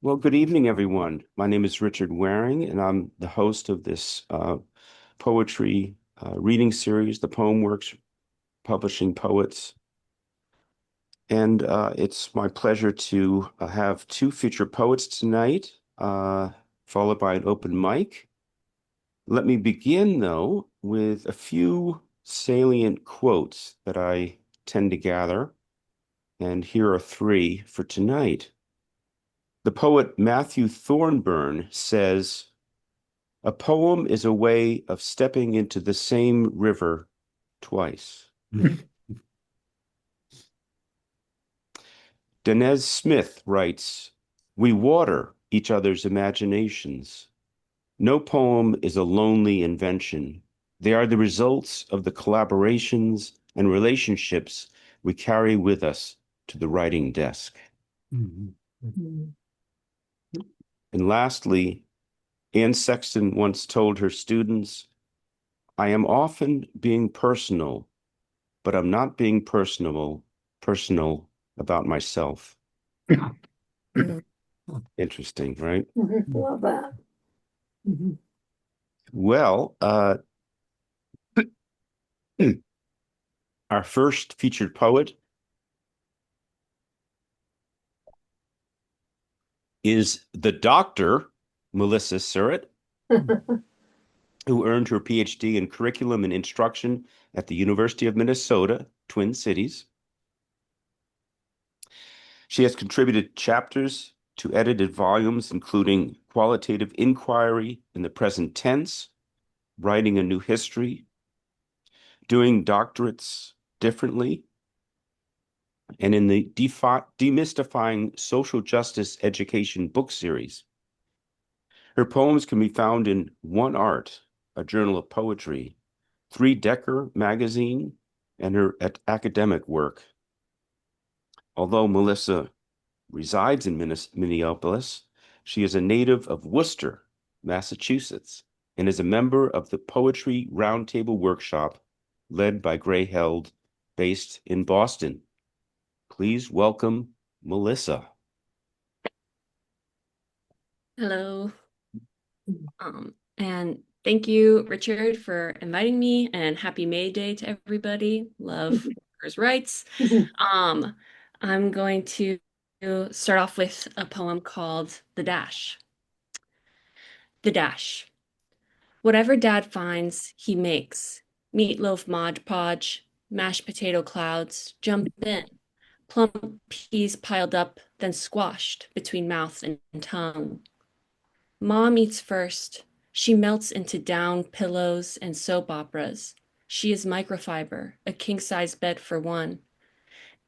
Well, good evening, everyone. My name is Richard Waring, and I'm the host of this poetry reading series, the PoemWorks Publishing Poets. And it's my pleasure to have two featured poets tonight, followed by an open mic. Let me begin, though, with a few salient quotes that I tend to gather, and here are three for tonight. The poet Matthew Thornburn says, "A poem is a way of stepping into the same river twice." Danez Smith writes, "We water each other's imaginations. No poem is a lonely invention. They are the results of the collaborations and relationships we carry with us to the writing desk." Mhm. And lastly, Anne Sexton once told her students, "I am often being personal, but I'm not being personal about myself." Interesting, right? Love that. Well, our first featured poet is the Dr. Melissa Surrette, who earned her PhD in curriculum and instruction at the University of Minnesota, Twin Cities. She has contributed chapters to edited volumes, including Qualitative Inquiry in the Present Tense, Writing a New History, Doing Doctorates Differently, and in the Demystifying Social Justice Education book series. Her poems can be found in One Art, a journal of poetry, Three Decker magazine, and her academic work. Although Melissa resides in Minneapolis, she is a native of Worcester, Massachusetts, and is a member of the Poetry Roundtable Workshop led by Gray Held, based in Boston. Please welcome Melissa. Hello. And thank you, Richard, for inviting me, and happy May Day to everybody. Love workers' rights. I'm going to start off with a poem called The Dash. The Dash. Whatever Dad finds, he makes. Meatloaf Mod Podge, mashed potato clouds, jump in. Plump peas piled up, then squashed between mouth and tongue. Mom eats first. She melts into down, pillows, and soap operas. She is microfiber, a king-size bed for one.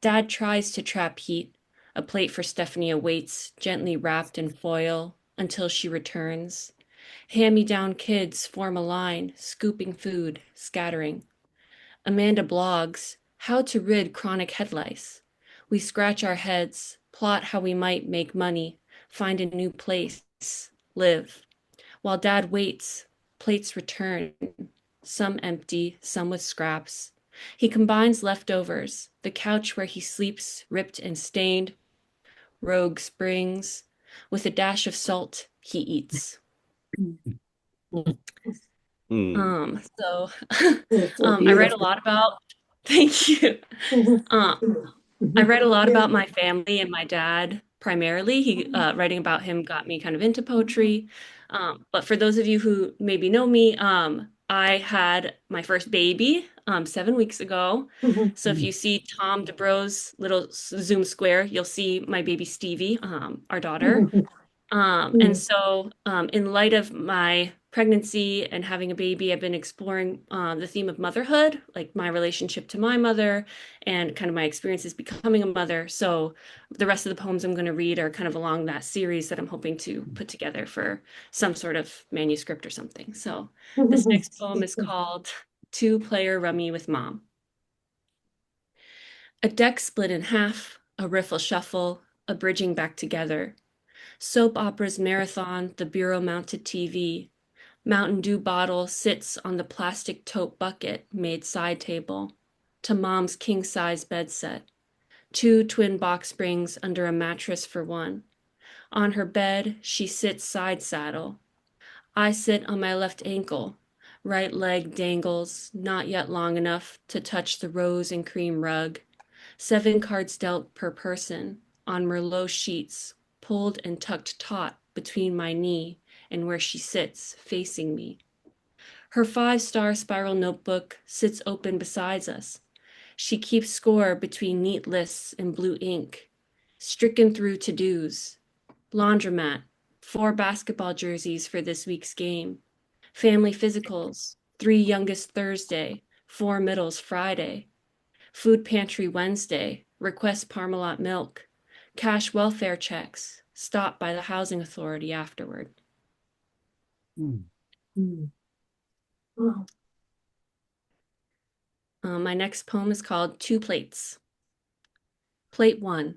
Dad tries to trap heat. A plate for Stephanie awaits, gently wrapped in foil, until she returns. Hand-me-down kids form a line, scooping food, scattering. Amanda blogs, how to rid chronic head lice. We scratch our heads, plot how we might make money, find a new place, live. While Dad waits, plates return, some empty, some with scraps. He combines leftovers, the couch where he sleeps, ripped and stained, rogue springs. With a dash of salt, he eats. So I read a lot about, thank you. I read a lot about my family and my dad primarily. Writing about him got me kind of into poetry. But for those of you who maybe know me, I had my first baby 7 weeks ago. So if you see Tom DeBro's little Zoom square, you'll see my baby Stevie, our daughter. And so, in light of my pregnancy and having a baby, I've been exploring the theme of motherhood, like my relationship to my mother and kind of my experiences becoming a mother. So, the rest of the poems I'm going to read are kind of along that series that I'm hoping to put together for some sort of manuscript or something. So, this next poem is called Two-Player Rummy with Mom. A deck split in half, a riffle shuffle, a bridging back together. Soap opera's marathon, the bureau-mounted TV. Mountain Dew bottle sits on the plastic tote bucket made side table. To Mom's king-size bed set. Two twin box springs under a mattress for one. On her bed, she sits side saddle. I sit on my left ankle. Right leg dangles, not yet long enough to touch the rose and cream rug. 7 cards dealt per person, on Merlot sheets, pulled and tucked taut between my knee and where she sits, facing me. Her 5-star spiral notebook sits open beside us. She keeps score between neat lists and blue ink, stricken through to-dos. Laundromat, 4 basketball jerseys for this week's game. Family physicals, 3 youngest Thursday, 4 middles Friday. Food pantry Wednesday, request Parmalat milk. Cash welfare checks, stop by the housing authority afterward. Mm. Wow. My next poem is called 2 Plates. Plate 1.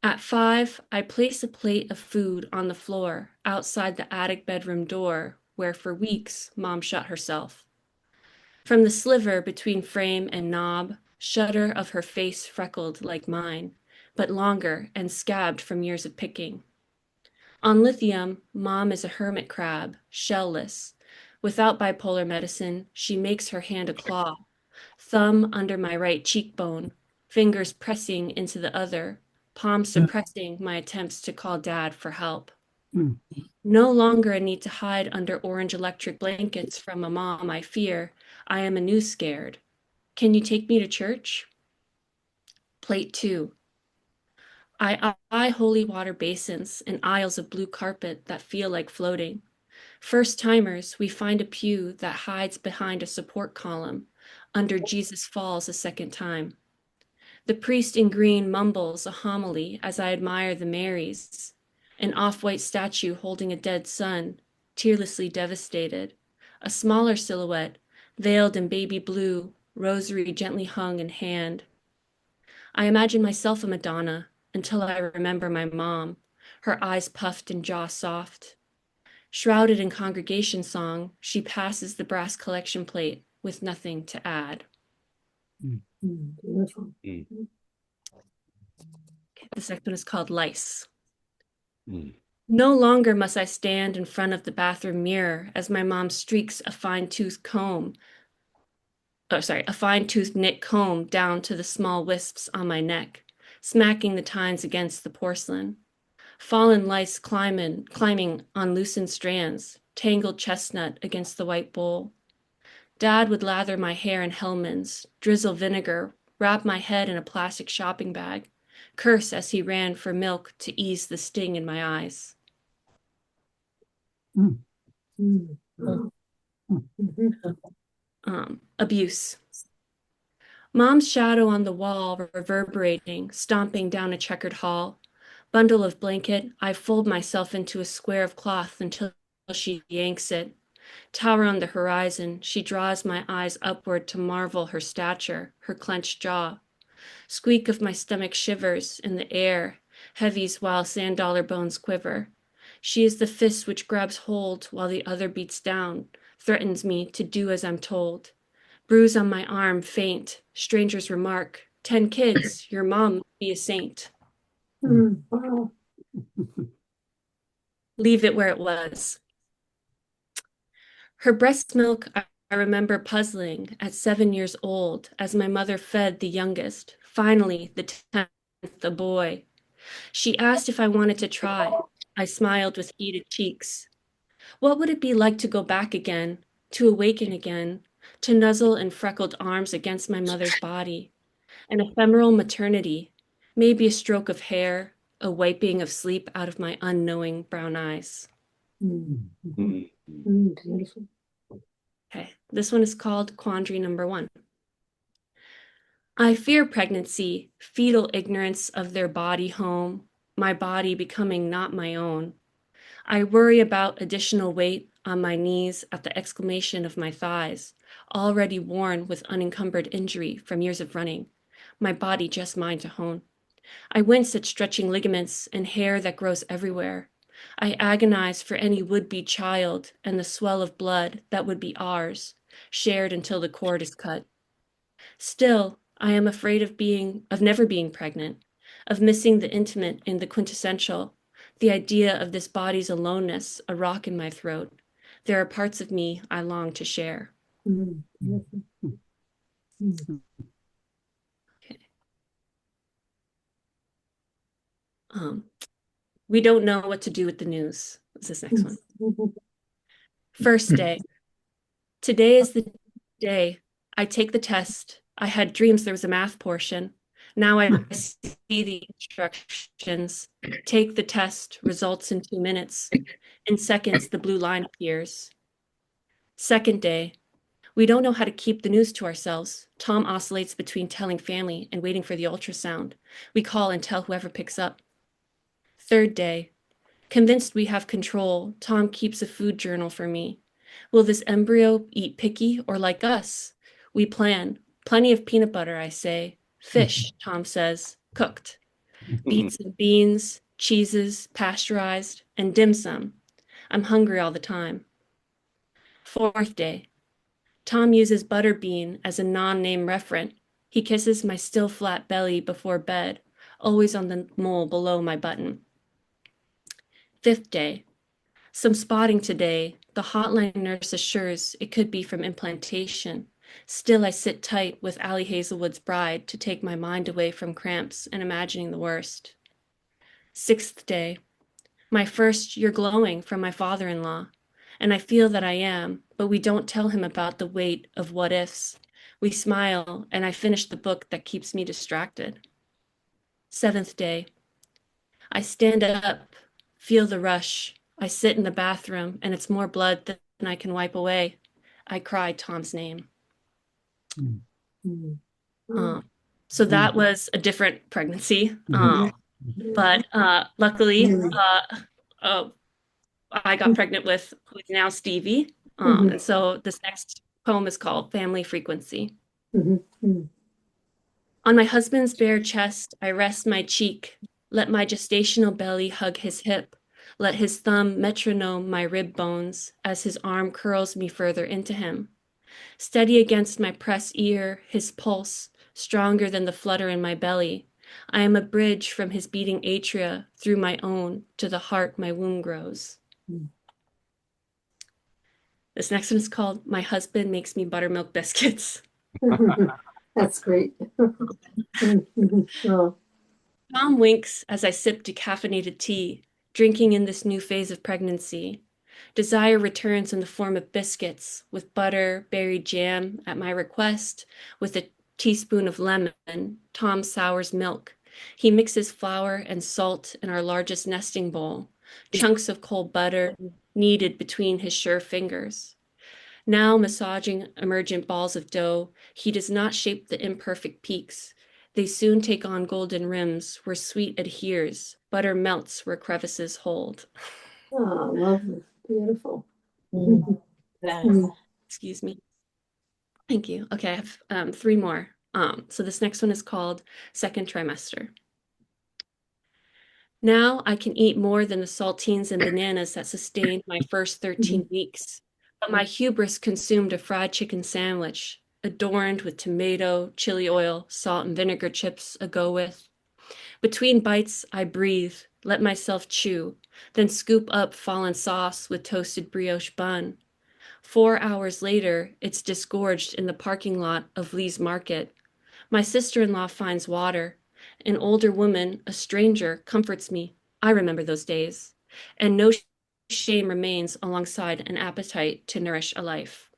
At 5, I place a plate of food on the floor outside the attic bedroom door where for weeks Mom shut herself. From the sliver between frame and knob, shutter of her face freckled like mine, but longer and scabbed from years of picking. On lithium, Mom is a hermit crab, shellless. Without bipolar medicine, she makes her hand a claw, thumb under my right cheekbone, fingers pressing into the other, palm suppressing my attempts to call Dad for help. Mm. No longer a need to hide under orange electric blankets from a mom I fear. I am anew scared. Can you take me to church? Plate 2. I eye holy water basins and aisles of blue carpet that feel like floating. First timers, we find a pew that hides behind a support column. Under Jesus falls a second time. The priest in green mumbles a homily as I admire the Marys, an off-white statue holding a dead son, tearlessly devastated. A smaller silhouette, veiled in baby blue, rosary gently hung in hand. I imagine myself a Madonna until I remember my mom, her eyes puffed and jaw soft. Shrouded in congregation song, she passes the brass collection plate with nothing to add. Beautiful. The second one is called Lice. Mm. No longer must I stand in front of the bathroom mirror as my mom streaks a fine-toothed knit comb down to the small wisps on my neck, smacking the tines against the porcelain. Fallen lice climbing on loosened strands, tangled chestnut against the white bowl. Dad would lather my hair in Hellman's, drizzle vinegar, wrap my head in a plastic shopping bag, curse as he ran for milk to ease the sting in my eyes. Mm. Mm. Abuse. Mom's shadow on the wall reverberating, stomping down a checkered hall. Bundle of blanket, I fold myself into a square of cloth until she yanks it. Tower on the horizon, she draws my eyes upward to marvel her stature, her clenched jaw. Squeak of my stomach shivers in the air, heavies while sand dollar bones quiver. She is the fist which grabs hold while the other beats down, threatens me to do as I'm told. Bruise on my arm, faint. Strangers remark, 10 kids, your mom be a saint. Wow. Leave it where it was. Her breast milk, I remember puzzling at 7 years old as my mother fed the youngest, finally the 10th, a boy. She asked if I wanted to try. I smiled with heated cheeks. What would it be like to go back again, to awaken again, to nuzzle in freckled arms against my mother's body? An ephemeral maternity, maybe a stroke of hair, a wiping of sleep out of my unknowing brown eyes. Beautiful. Okay, this one is called Quandary Number 1. I fear pregnancy, fetal ignorance of their body home, my body becoming not my own. I worry about additional weight on my knees at the exclamation of my thighs, already worn with unencumbered injury from years of running, my body just mine to hone. I wince at stretching ligaments and hair that grows everywhere. I agonize for any would-be child and the swell of blood that would be ours, shared until the cord is cut. Still, I am afraid of never being pregnant, of missing the intimate in the quintessential, The idea of this body's aloneness, a rock in my throat. There are parts of me I long to share. Okay. We don't know what to do with the news. What's this next one? First day. Today is the day. I take the test. I had dreams there was a math portion. Now I see the instructions. Take the test. Results in 2 minutes. In seconds, the blue line appears. Second day. We don't know how to keep the news to ourselves. Tom oscillates between telling family and waiting for the ultrasound. We call and tell whoever picks up. Third day. Convinced we have control, Tom keeps a food journal for me. Will this embryo eat picky or like us? We plan. Plenty of peanut butter, I say. Fish, Tom says, cooked. Beets and beans, cheeses, pasteurized, and dim sum. I'm hungry all the time. Fourth day. Tom uses butterbean as a non-name referent. He kisses my still flat belly before bed, always on the mole below my button. Fifth day. Some spotting today. The hotline nurse assures it could be from implantation. Still, I sit tight with Allie Hazelwood's bride to take my mind away from cramps and imagining the worst. Sixth day. My first "you're glowing" from my father-in-law. And I feel that I am, but we don't tell him about the weight of what ifs. We smile, and I finish the book that keeps me distracted. Seventh day. I stand up, feel the rush. I sit in the bathroom, and it's more blood than I can wipe away. I cry Tom's name. So that was a different pregnancy. But luckily, I got pregnant with who is now Stevie. And so this next poem is called Family Frequency. On my husband's bare chest, I rest my cheek. Let my gestational belly hug his hip. Let his thumb metronome my rib bones as his arm curls me further into him. Steady against my press ear, his pulse, stronger than the flutter in my belly. I am a bridge from his beating atria through my own to the heart my womb grows. This next one is called My Husband Makes Me Buttermilk Biscuits. That's great. Oh. Tom winks as I sip decaffeinated tea, drinking in this new phase of pregnancy. Desire returns in the form of biscuits, with butter, berry jam at my request, with a teaspoon of lemon. Tom sours milk. He mixes flour and salt in our largest nesting bowl, chunks of cold butter kneaded between his sure fingers. Now massaging emergent balls of dough, he does not shape the imperfect peaks. They soon take on golden rims where sweet adheres, butter melts where crevices hold. Oh, lovely. Beautiful. Excuse me. Thank you. Okay, I have 3 more. So this next one is called Second Trimester. Now I can eat more than the saltines and bananas that sustained my first 13 weeks. But my hubris consumed a fried chicken sandwich, adorned with tomato, chili oil, salt, and vinegar chips a go with. Between bites, I breathe, let myself chew, then scoop up fallen sauce with toasted brioche bun. 4 hours later, it's disgorged in the parking lot of Lee's Market. My sister-in-law finds water. An older woman, a stranger, comforts me. I remember those days. And no shame remains alongside an appetite to nourish a life.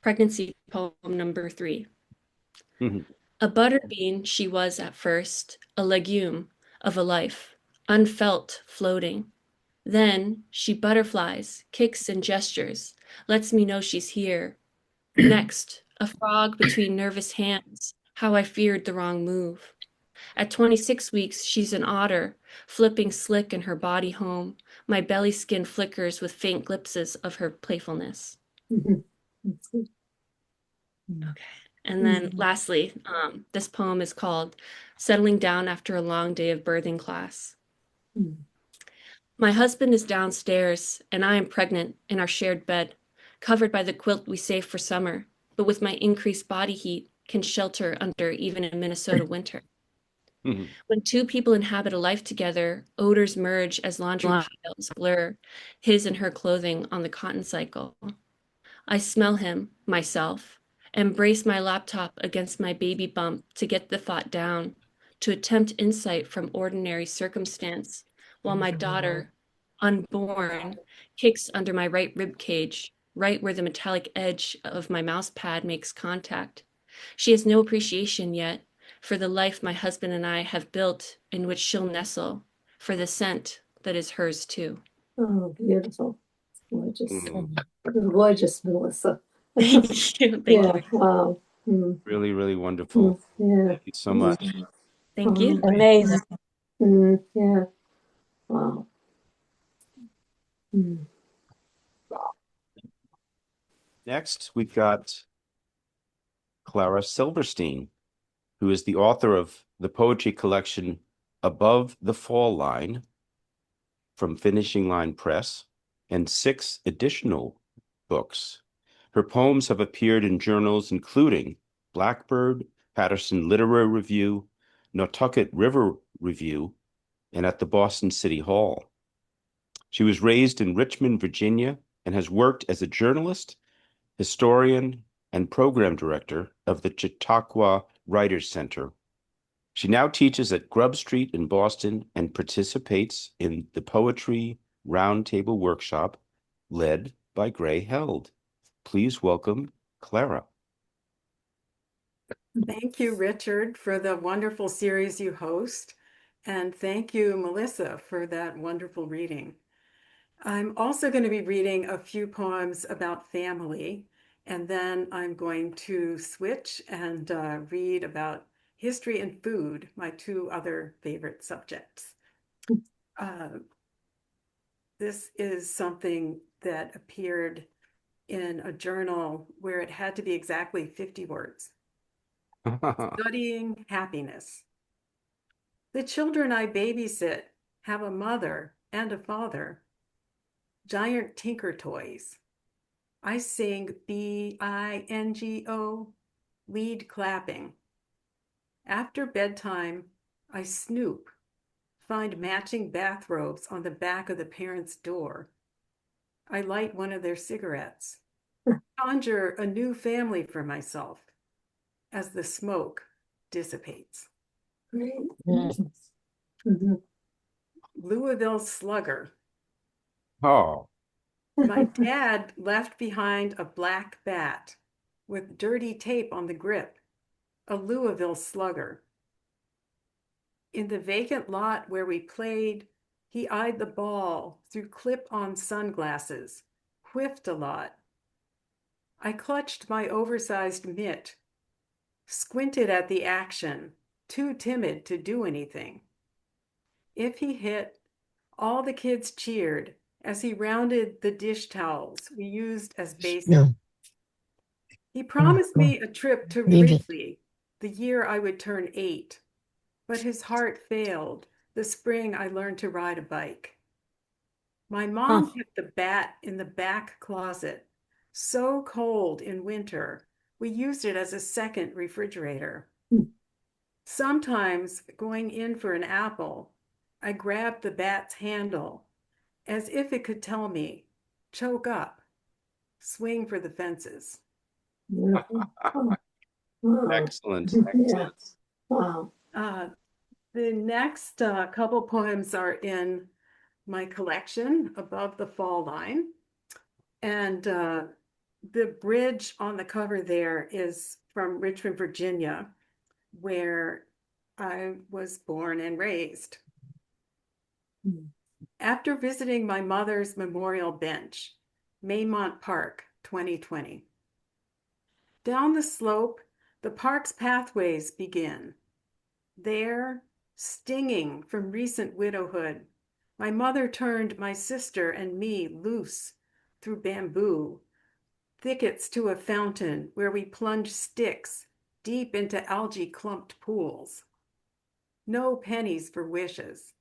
Pregnancy poem number 3. A butterbean she was at first, a legume of a life, unfelt, floating. Then she butterflies, kicks and gestures, lets me know she's here. Next, a frog between nervous hands, how I feared the wrong move. At 26 weeks, she's an otter, flipping slick in her body home. My belly skin flickers with faint glimpses of her playfulness. Okay. And then lastly, this poem is called Settling Down After a Long Day of Birthing Class. My husband is downstairs, and I am pregnant in our shared bed, covered by the quilt we saved for summer, but with my increased body heat, can shelter under even a Minnesota winter. Mhm. When two people inhabit a life together, odors merge as laundry piles blur his and her clothing on the cotton cycle. I smell him, myself, and brace my laptop against my baby bump to get the thought down, to attempt insight from ordinary circumstance, while my daughter, unborn, kicks under my right rib cage, right where the metallic edge of my mouse pad makes contact. She has no appreciation yet for the life my husband and I have built in which she'll nestle, for the scent that is hers too. Oh, beautiful. Gorgeous. Mm. Gorgeous, Melissa. Thank you. Thank Yeah, you. wow. Really, really wonderful. Yeah. Thank you so much. Thank you. Amazing. Yeah, wow. Mm. Next, we've got Clara Silverstein, who is the author of the poetry collection Above the Fall Line from Finishing Line Press and 6 additional books. Her poems have appeared in journals including Blackbird, Patterson Literary Review, Nantucket River Review, and at the Boston City Hall. She was raised in Richmond, Virginia, and has worked as a journalist, historian, and program director of the Chautauqua Writers Center. She now teaches at Grub Street in Boston and participates in the Poetry Roundtable Workshop led by Gray Held. Please welcome Clara. Thank you, Richard, for the wonderful series you host. And thank you, Melissa, for that wonderful reading. I'm also going to be reading a few poems about family, and then I'm going to switch and read about history and food, my two other favorite subjects. This is something that appeared in a journal where it had to be exactly 50 words. Studying happiness. The children I babysit have a mother and a father. Giant tinker toys. I sing bingo, lead clapping. After bedtime, I snoop, find matching bathrobes on the back of the parents' door. I light one of their cigarettes, conjure a new family for myself as the smoke dissipates. Great. Mm. Mhm. Louisville Slugger. Oh, My dad left behind a black bat with dirty tape on the grip, a Louisville Slugger. In the vacant lot where we played, he eyed the ball through clip-on sunglasses, whiffed a lot. I clutched my oversized mitt, squinted at the action, too timid to do anything. If he hit, all the kids cheered as he rounded the dish towels we used as bases. No. He promised me a trip to Leave it. Wrigley the year I would turn 8, but his heart failed the spring I learned to ride a bike. My mom kept the bat in the back closet, so cold in winter, we used it as a second refrigerator. Sometimes, going in for an apple, I grabbed the bat's handle as if it could tell me, choke up, swing for the fences. Beautiful. Oh, wow. excellent. Yeah. Wow. The next couple poems are in my collection, Above the Fall Line. And the bridge on the cover there is from Richmond, Virginia, where I was born and raised. After visiting my mother's memorial bench, Maymont Park, 2020. Down the slope, the park's pathways begin. There, stinging from recent widowhood, my mother turned my sister and me loose through bamboo, thickets to a fountain where we plunged sticks deep into algae-clumped pools. No pennies for wishes.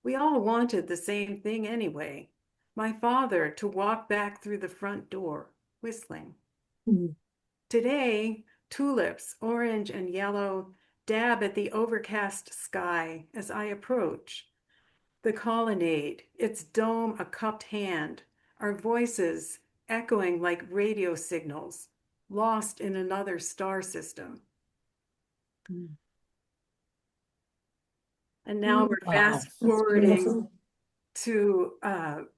We all wanted the same thing anyway. My father to walk back through the front door, whistling. Mhm. Today, tulips, orange and yellow, dab at the overcast sky as I approach. The colonnade, its dome a cupped hand, our voices echoing like radio signals, lost in another star system. And now we're Wow, fast that's forwarding beautiful. to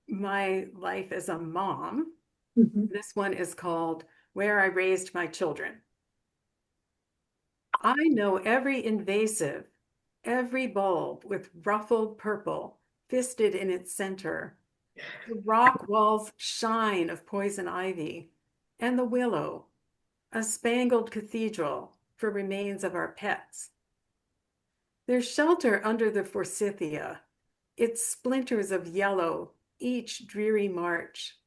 my life as a mom. Mhm. This one is called Where I Raised My Children. I know every invasive, every bulb with ruffled purple fisted in its center, the rock walls shine of poison ivy, and the willow, a spangled cathedral for remains of our pets. There's shelter under the forsythia, its splinters of yellow, each dreary march,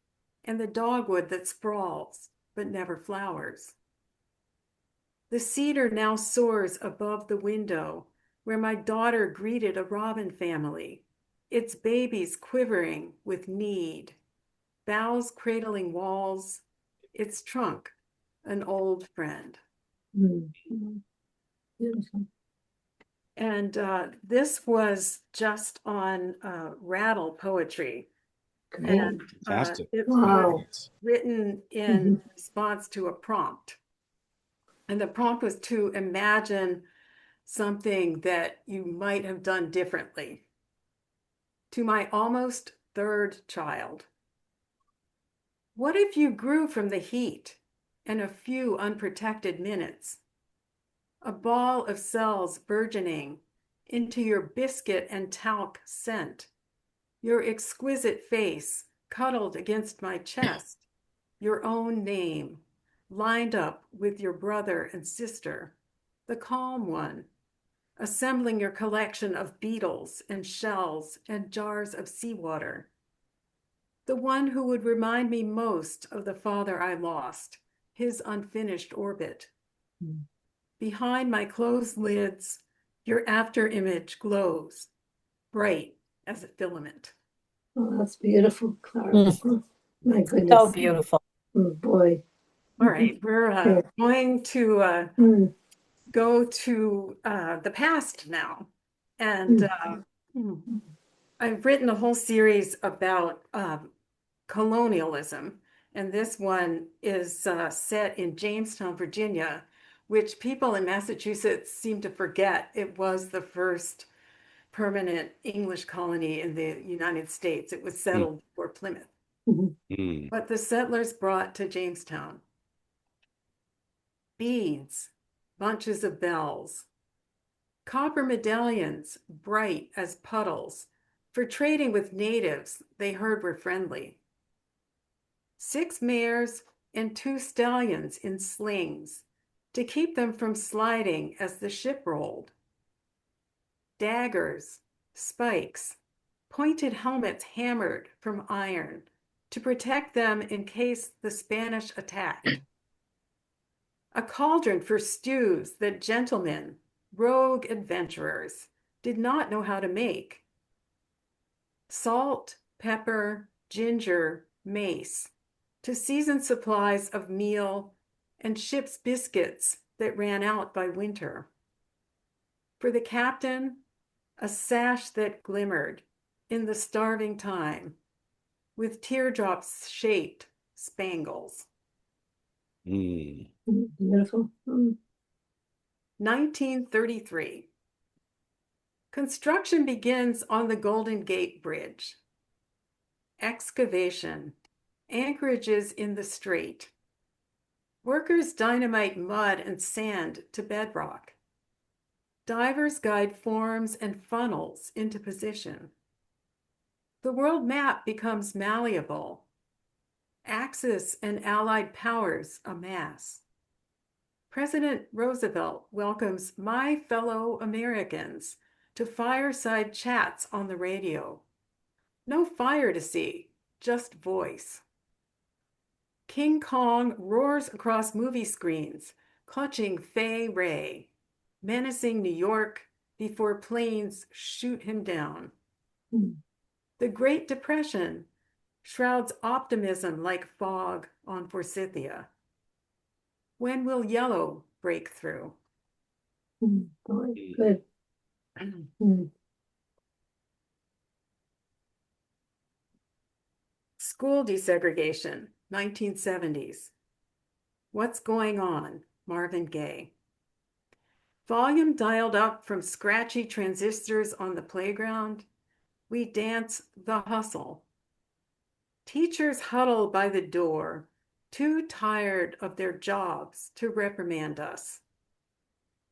and the dogwood that sprawls but never flowers. The cedar now soars above the window where my daughter greeted a robin family, its babies quivering with need, boughs cradling walls, its trunk an old friend. Mhm. Beautiful. And this was just on Rattle Poetry. Great. And Fantastic. it Wow. was written in Mhm. response to a prompt. And the prompt was to imagine something that you might have done differently. To my almost third child, what if you grew from the heat and a few unprotected minutes? A ball of cells burgeoning into your biscuit and talc scent, your exquisite face cuddled against my chest, your own name lined up with your brother and sister, the calm one, assembling your collection of beetles and shells and jars of seawater. The one who would remind me most of the father I lost, his unfinished orbit. Mm. Behind my closed lids, your after image glows, bright as a filament. Oh, that's beautiful, Clara. Mm. Oh, my So goodness. beautiful. Oh, boy. All right, we're Yeah. going to Mm. go to the past now. And I've written a whole series about colonialism. And this one is set in Jamestown, Virginia, which people in Massachusetts seem to forget. It was the first permanent English colony in the United States. It was settled before Plymouth. Mhm. Mm. But the settlers brought to Jamestown beads, bunches of bells, copper medallions, bright as puddles, for trading with natives they heard were friendly. 6 mares and 2 stallions in slings to keep them from sliding as the ship rolled. Daggers, spikes, pointed helmets hammered from iron to protect them in case the Spanish attacked. A cauldron for stews that gentlemen, rogue adventurers, did not know how to make. Salt, pepper, ginger, mace, to season supplies of meal and ship's biscuits that ran out by winter. For the captain, a sash that glimmered in the starving time with teardrops shaped spangles. Mm. Beautiful. 1933. Construction begins on the Golden Gate Bridge. Excavation, anchorages in the strait. Workers dynamite mud and sand to bedrock. Divers guide forms and funnels into position. The world map becomes malleable. Axis and allied powers amass. President Roosevelt welcomes my fellow Americans to fireside chats on the radio. No fire to see, just voice. King Kong roars across movie screens, clutching Fay Ray, menacing New York before planes shoot him down. Mm. The Great Depression shrouds optimism like fog on Forsythia. When will yellow break through? Boy, good. Mm. School desegregation, 1970s. What's going on? Marvin Gaye. Volume dialed up from scratchy transistors on the playground. We dance the hustle. Teachers huddle by the door, too tired of their jobs to reprimand us.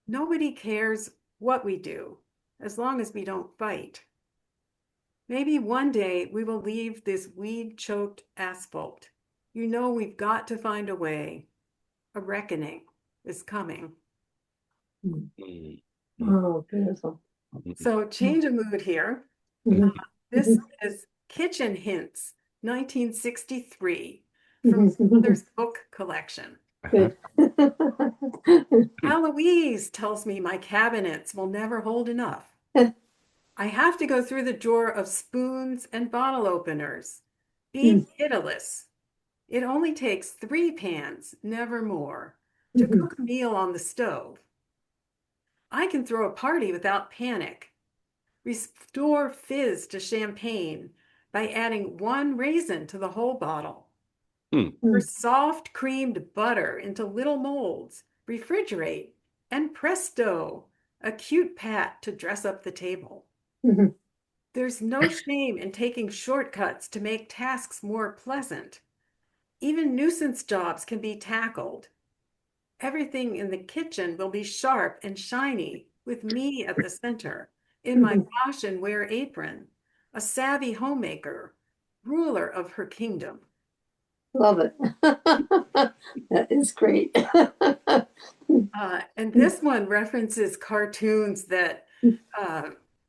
Nobody cares what we do, as long as we don't fight. Maybe one day we will leave this weed-choked asphalt. You know we've got to find a way. A reckoning is coming. Mm. Oh, beautiful. So change of mood here. Mhm. This is Kitchen Hints, 1963, from Mother's book collection. Good. Eloise tells me my cabinets will never hold enough. I have to go through the drawer of spoons and bottle openers. Be pitiless. It only takes 3 pans, never more, to cook a meal on the stove. I can throw a party without panic. Restore fizz to champagne by adding 1 raisin to the whole bottle. Pour soft creamed butter into little molds, refrigerate, and presto, a cute pat to dress up the table. There's no shame in taking shortcuts to make tasks more pleasant. Even nuisance jobs can be tackled. Everything in the kitchen will be sharp and shiny with me at the center in my wash and wear apron, a savvy homemaker, ruler of her kingdom. Love it. That is great. And this one references cartoons that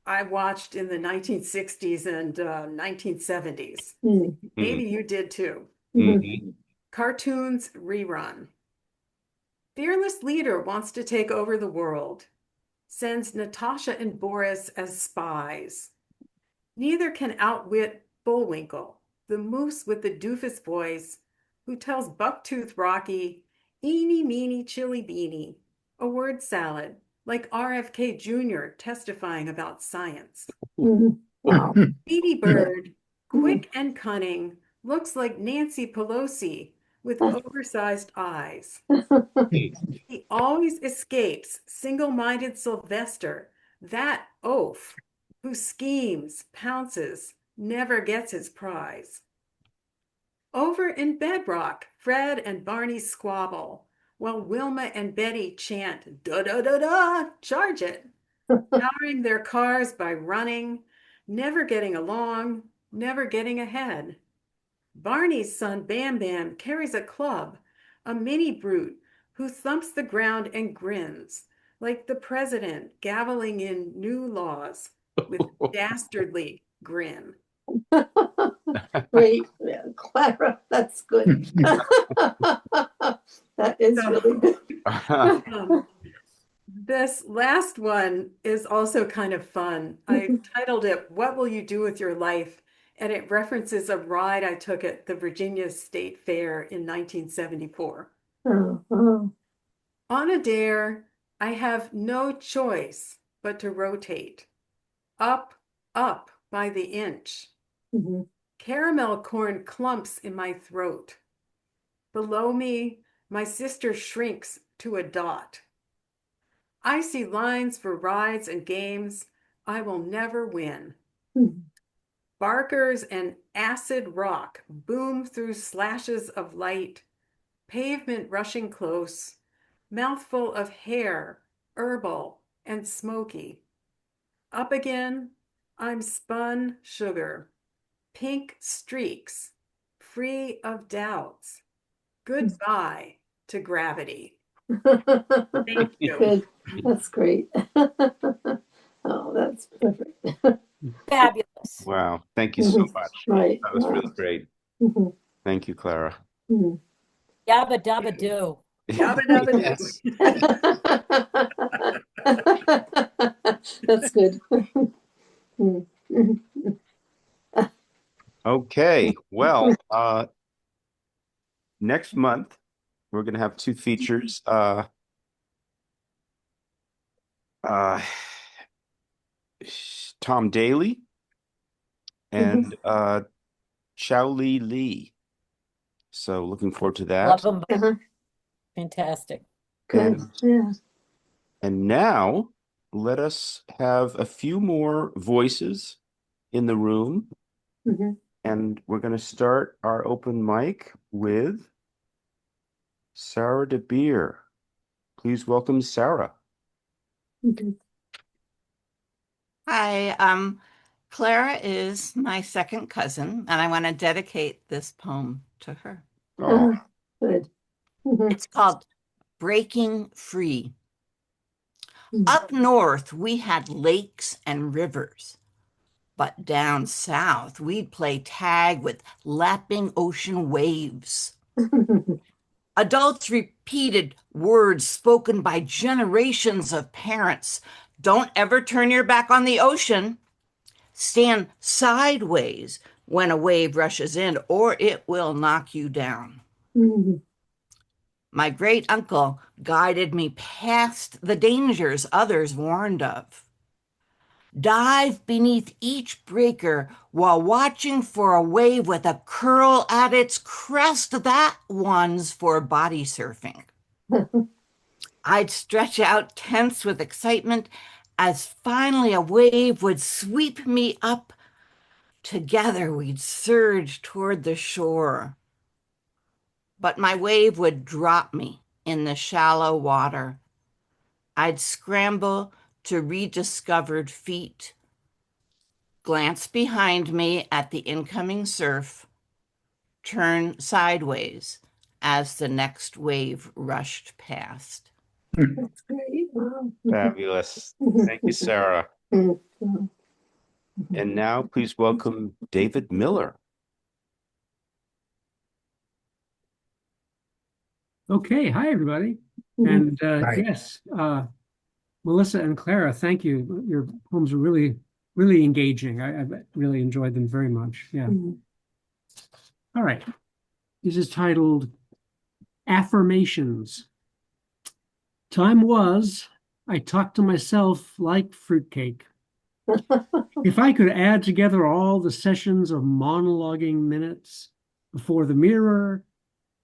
I watched in the 1960s and 1970s. Maybe you did too. Cartoons rerun. Fearless leader wants to take over the world. Sends Natasha and Boris as spies. Neither can outwit Bullwinkle, the moose with the doofus voice, who tells Bucktooth Rocky, eeny, meeny, chilly beanie, a word salad, like RFK Jr. testifying about science. Wow. Speedy Bird, quick and cunning, looks like Nancy Pelosi with oversized eyes. He always escapes single-minded Sylvester, that oaf, who schemes, pounces, never gets his prize. Over in Bedrock, Fred and Barney squabble, while Wilma and Betty chant, da-da-da-da, charge it, powering their cars by running, never getting along, never getting ahead. Barney's son Bam Bam carries a club, a mini brute who thumps the ground and grins, like the president gaveling in new laws with dastardly grin. Great. Yeah, Clara, that's good. That is really good. This last one is also kind of fun. I titled it, What Will You Do With Your Life? And it references a ride I took at the Virginia State Fair in 1974. On a dare, I have no choice but to rotate. Up, up by the inch. Caramel corn clumps in my throat. Below me, my sister shrinks to a dot. I see lines for rides and games I will never win. Barkers and acid rock boom through slashes of light, pavement rushing close, mouthful of hair, herbal and smoky. Up again, I'm spun sugar, pink streaks, free of doubts. Goodbye to gravity. Thank you. Good. That's great. Oh, that's perfect. Fabulous. Wow. Thank you so much. Right. That was really great. Thank you, Clara. Yabba dabba do. Yabba dabba doo. Yes. That's good. Okay. Well, next month we're going to have 2 features. uh, Tom Daly and Xiao Li. So looking forward to Love that. them. Uh-huh. Fantastic. Good. And Yeah. and now let us have a few more voices in the room. Mhm. And we're going to start our open mic with Sara deBeer. Please welcome Sara. Mhm. Hi, Clara is my second cousin, and I want to dedicate this poem to her. Oh, Good. Mhm. It's called Breaking Free. Mhm. Up north, we had lakes and rivers, but down south, we'd play tag with lapping ocean waves. Adults repeated words spoken by generations of parents. Don't ever turn your back on the ocean. Stand sideways when a wave rushes in, or it will knock you down. Mhm. My great uncle guided me past the dangers others warned of. Dive beneath each breaker while watching for a wave with a curl at its crest. That one's for body surfing. I'd stretch out tense with excitement as finally a wave would sweep me up. Together we'd surge toward the shore. But my wave would drop me in the shallow water. I'd scramble to rediscovered feet, glance behind me at the incoming surf, turn sideways as the next wave rushed past. That's great. Wow. fabulous. Thank you, Sara. Mhm. And now please welcome David Miller. Okay, hi everybody. Mhm. And Hi. yes, Melissa and Clara, thank you. Your poems are really, really engaging. I really enjoyed them very much. Yeah. Mhm. All right. This is titled Affirmations. Time was, I talked to myself like fruitcake. If I could add together all the sessions of monologuing minutes before the mirror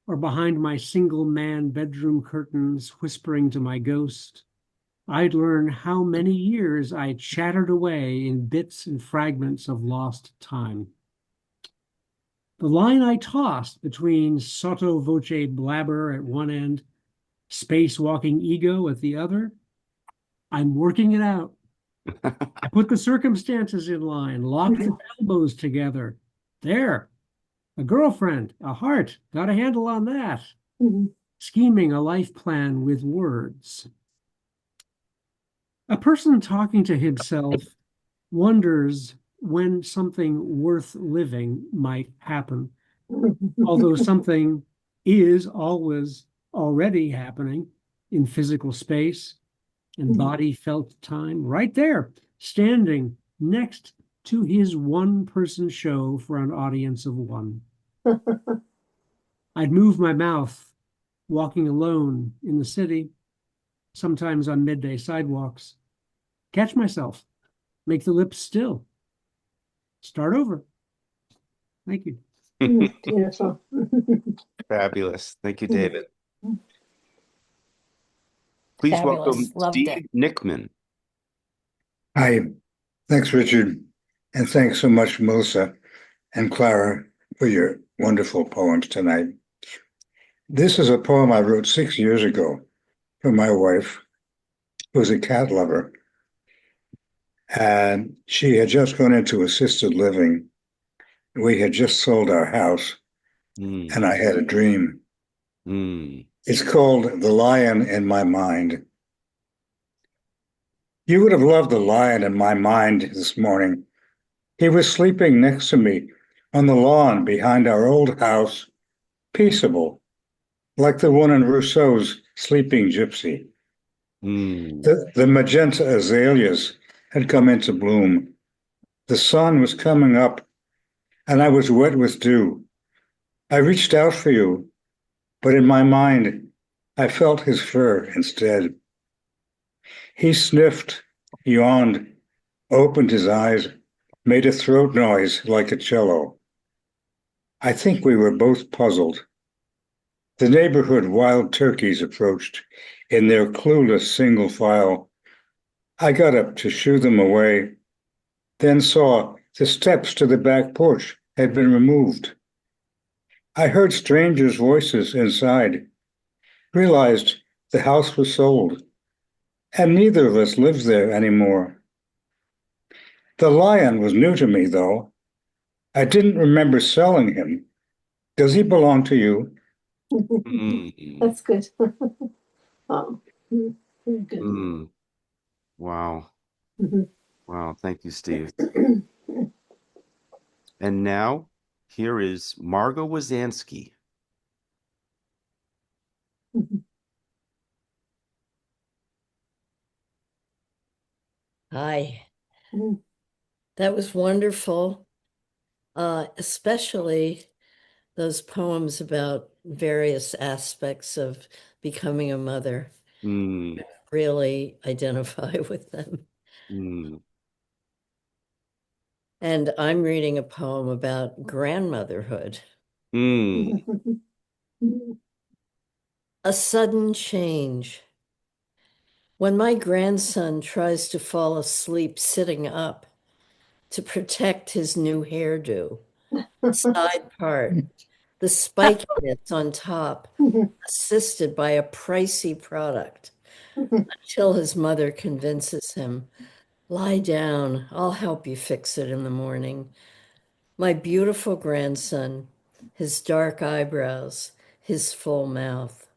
or behind my single man bedroom curtains, whispering to my ghost, I'd learn how many years I chattered away in bits and fragments of lost time. The line I tossed between sotto voce blabber at one end, spacewalking ego at the other, I'm working it out. I put the circumstances in line, locked the elbows together. There, a girlfriend, a heart, got a handle on that. Mhm. Scheming a life plan with words. A person talking to himself wonders when something worth living might happen, although something is always already happening in physical space and body felt time, right there, standing next to his one-person show for an audience of one. I'd move my mouth, walking alone in the city, sometimes on midday sidewalks, catch myself, make the lips still, start over. Thank you. Beautiful. Fabulous. Thank you, David. Please Fabulous. welcome Loved Steve it. Nickman. Hi. Thanks, Richard. And thanks so much, Melissa and Clara, for your wonderful poems tonight. This is a poem I wrote 6 years ago for my wife, who was a cat lover. And she had just gone into assisted living. We had just sold our house, and I had a dream. It's called The Lion in My Mind. You would have loved the lion in my mind this morning. He was sleeping next to me on the lawn behind our old house, peaceable, like the one in Rousseau's Sleeping Gypsy. The magenta azaleas had come into bloom. The sun was coming up, and I was wet with dew. I reached out for you, but in my mind, I felt his fur instead. He sniffed, yawned, opened his eyes, made a throat noise like a cello. I think we were both puzzled. The neighborhood wild turkeys approached in their clueless single file. I got up to shoo them away, then saw the steps to the back porch had been removed. I heard strangers' voices inside, realized the house was sold, and neither of us lives there anymore. The lion was new to me, though. I didn't remember selling him. Does he belong to you? Mm, That's good. Oh, very good. mm. Wow. Mhm. Wow. Thank you, Steve. And now here is Margot Wizansky. Hi. Mhm. That was wonderful. Especially those poems about various aspects of becoming a mother. Mm, Really identify with them. mm, And I'm reading a poem about grandmotherhood. mm, A sudden change. When my grandson tries to fall asleep sitting up to protect his new hairdo, side part, the spikiness on top, assisted by a pricey product, until his mother convinces him, lie down, I'll help you fix it in the morning. My beautiful grandson, his dark eyebrows, his full mouth.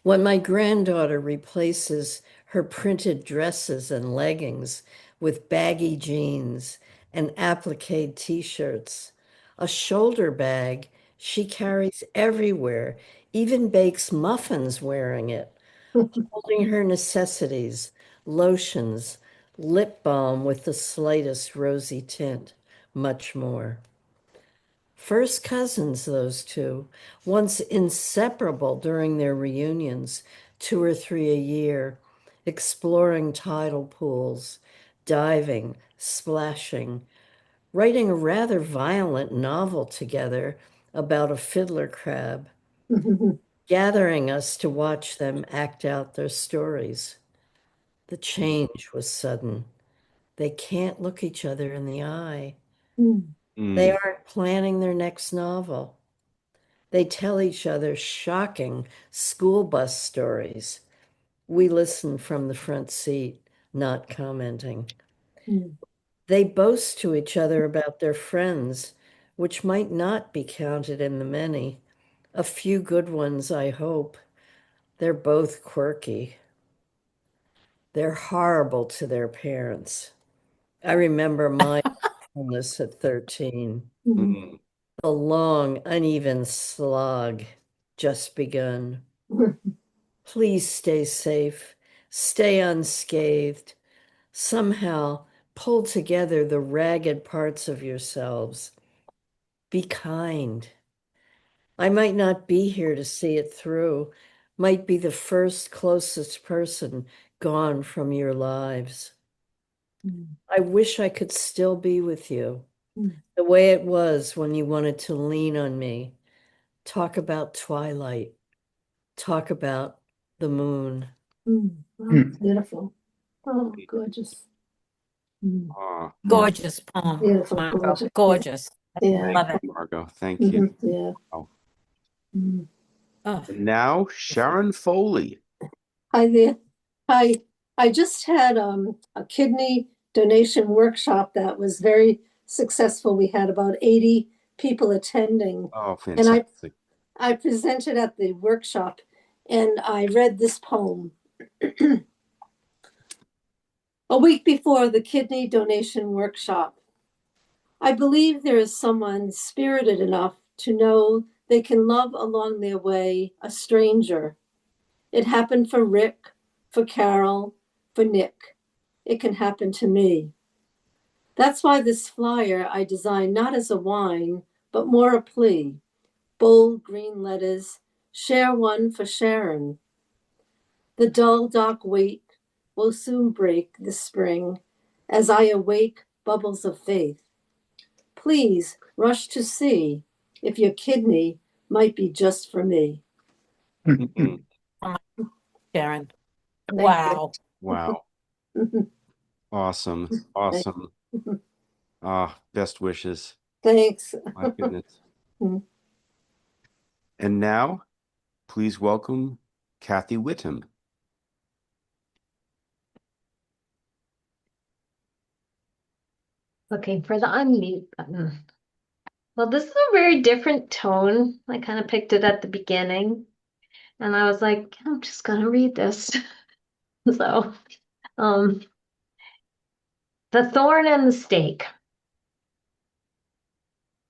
When my granddaughter replaces her printed dresses and leggings with baggy jeans and applique t-shirts, a shoulder bag she carries everywhere, even bakes muffins wearing it, holding her necessities, lotions, lip balm with the slightest rosy tint, much more. First cousins, those two, once inseparable during their reunions, 2 or 3 a year, exploring tidal pools, diving, splashing, writing a rather violent novel together about a fiddler crab, gathering us to watch them act out their stories. The change was sudden. They can't look each other in the eye. They mm. aren't planning their next novel. They tell each other shocking school bus stories. We listen from the front seat, not commenting. They boast to each other about their friends, which might not be counted in the many. A few good ones, I hope. They're both quirky. They're horrible to their parents. I remember my illness at 13. Mm, The long, uneven slog just begun. Please stay safe, stay unscathed. Somehow pull together the ragged parts of yourselves. Be kind. I might not be here to see it through, might be the first closest person gone from your lives. I wish I could still be with you, the way it was when you wanted to lean on me. Talk about twilight. Talk about the moon. Oh, beautiful. Oh, gorgeous. ah, Gorgeous poem, Beautiful, Margot. gorgeous. Gorgeous. Yeah. Love thank it. you, Margot. Thank you. Yeah. Wow. Mm. Oh, And now Sharon Foley. Hi there. Hi. I just had a kidney donation workshop that was very successful. We had about 80 people attending. Oh, And fantastic. I presented at the workshop and I read this poem. A week before the kidney donation workshop, I believe there is someone spirited enough to know they can love along their way a stranger. It happened for Rick, for Carol, for Nick. It can happen to me. That's why this flyer I designed not as a whine, but more a plea. Bold green letters, share one for Sharon. The dull, dark weight will soon break this spring as I awake bubbles of faith. Please rush to see if your kidney might be just for me. Mhm. Sharon. Thank Wow. Wow. you. Awesome. Awesome. Ah, best wishes. Thanks. My goodness. And now, please welcome Kathy Whitham. Looking for the unmute button. Well, this is a very different tone. I kind of picked it at the beginning, and I was like, I'm just gonna read this. So, um, The Thorn and the Stake.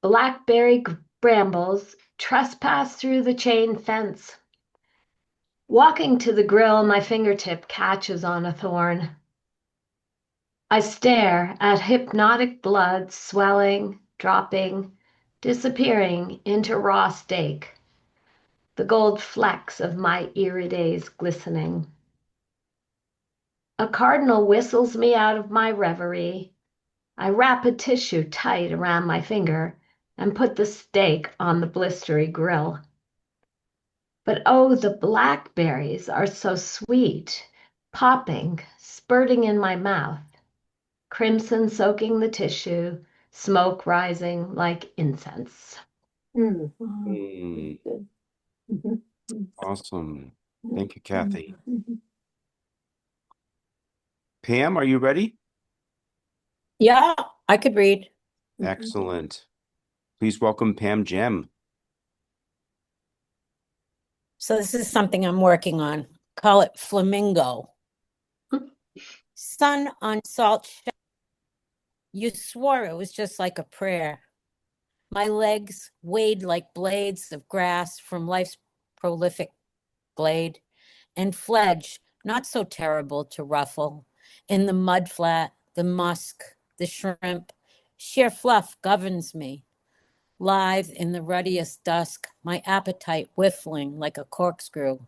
Blackberry brambles trespass through the chain fence. Walking to the grill, my fingertip catches on a thorn. I stare at hypnotic blood swelling, dropping, disappearing into raw steak, the gold flecks of my irides glistening. A cardinal whistles me out of my reverie. I wrap a tissue tight around my finger and put the steak on the blistery grill. But oh, the blackberries are so sweet, popping, spurting in my mouth, crimson soaking the tissue, smoke rising like incense. Mm. Mm, Good. awesome. Thank you, Kathy. Pam, are you ready? Yeah, I could read. Excellent. Please welcome Pam Gemme. So this is something I'm working on. Call it Flamingo. Sun on salt. You swore it was just like a prayer. My legs weighed like blades of grass from life's prolific blade, and fledge, not so terrible to ruffle. In the mud flat, the musk, the shrimp, sheer fluff governs me. Lithe in the ruddiest dusk, my appetite whiffling like a corkscrew,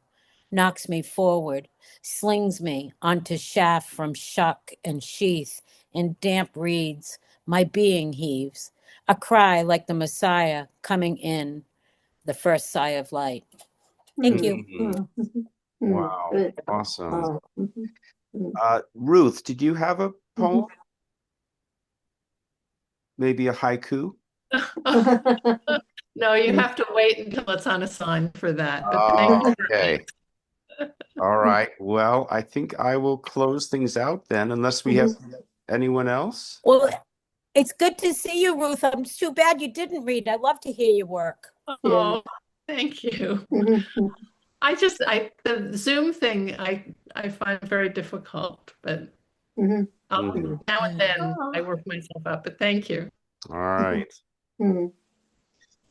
knocks me forward, slings me onto shaft from shuck and sheath in damp reeds. My being heaves, a cry like the Messiah coming in, the first sigh of light. Thank you. Wow. Good. Awesome. Wow. Ruth, did you have a poem? Maybe a haiku? No, you have to wait until it's on a sign for that. But thank you for Okay. All right. Well, I think I will close things out then, unless we have anyone else. Well, it's good to see you, Ruth. It's too bad you didn't read. I love to hear your work. Oh, thank you. The Zoom thing I find very difficult, but now and then I work myself up. But thank you. All right.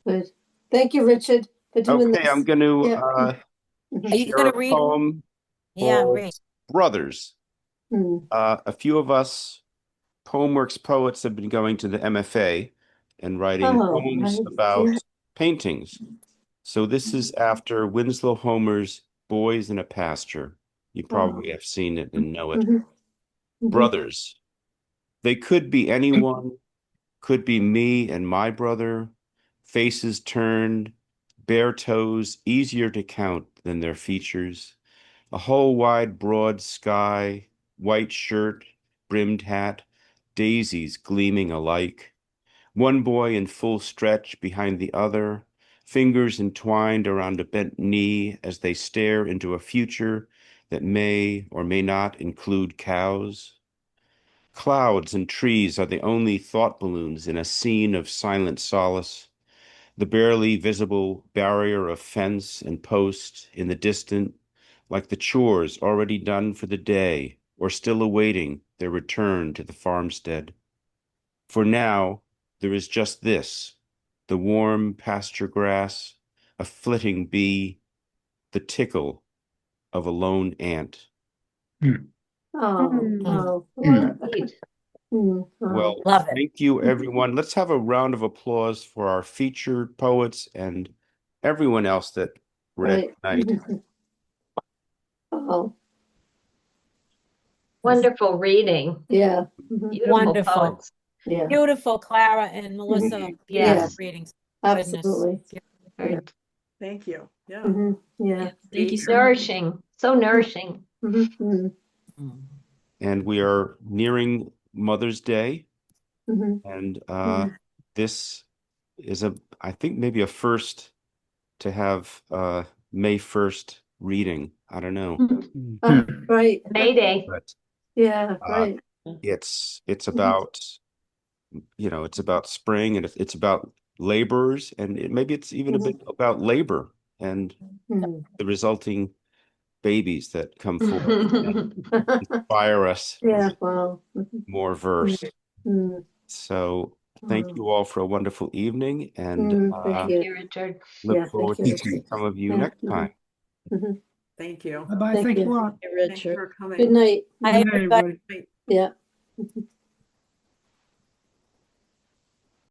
Good. Thank you, Richard, for doing Okay, this. I'm going to Are you share going a to read? poem Yeah, called read. Brothers. A few of us PoemWorks poets have been going to the MFA and writing poems about paintings. So this is after Winslow Homer's Boys in a Pasture. You probably have seen it and know it. Brothers. They could be anyone, could be me and my brother, faces turned, bare toes easier to count than their features, a whole wide broad sky, white shirt, brimmed hat, daisies gleaming alike, one boy in full stretch behind the other, fingers entwined around a bent knee as they stare into a future that may or may not include cows. Clouds and trees are the only thought balloons in a scene of silent solace. The barely visible barrier of fence and post in the distant, like the chores already done for the day or still awaiting their return to the farmstead. For now, there is just this, the warm pasture grass, a flitting bee, the tickle of a lone ant. Well, Love it. thank you, everyone. Let's have a round of applause for our featured poets and everyone else that read tonight. Oh, Wonderful reading. Yeah. Beautiful Wonderful. poets. Yeah. Beautiful, Clara and Melissa. Beautiful Yes. readings. Absolutely. Very Thank you. Yeah. Yeah. Thank you so much. nourishing. So nourishing. And we are nearing Mother's Day. Mhm. And this is I think maybe a first to have May 1st reading. I don't know. Right. May Day. But Yeah, right. it's about, it's about spring, and it's about laborers, and maybe it's even a bit about labor and the resulting babies that come forth and inspire us Yeah, wow. more verse. So thank you all for a wonderful evening, and Thank Thank you, Richard. look Yeah, forward thank to you. seeing some of you Yeah. next time. Thank you. Bye-bye. Thank Thanks a you. lot. Thanks Richard. for coming. Good night. Hi, Good night, everybody. everybody. Yeah.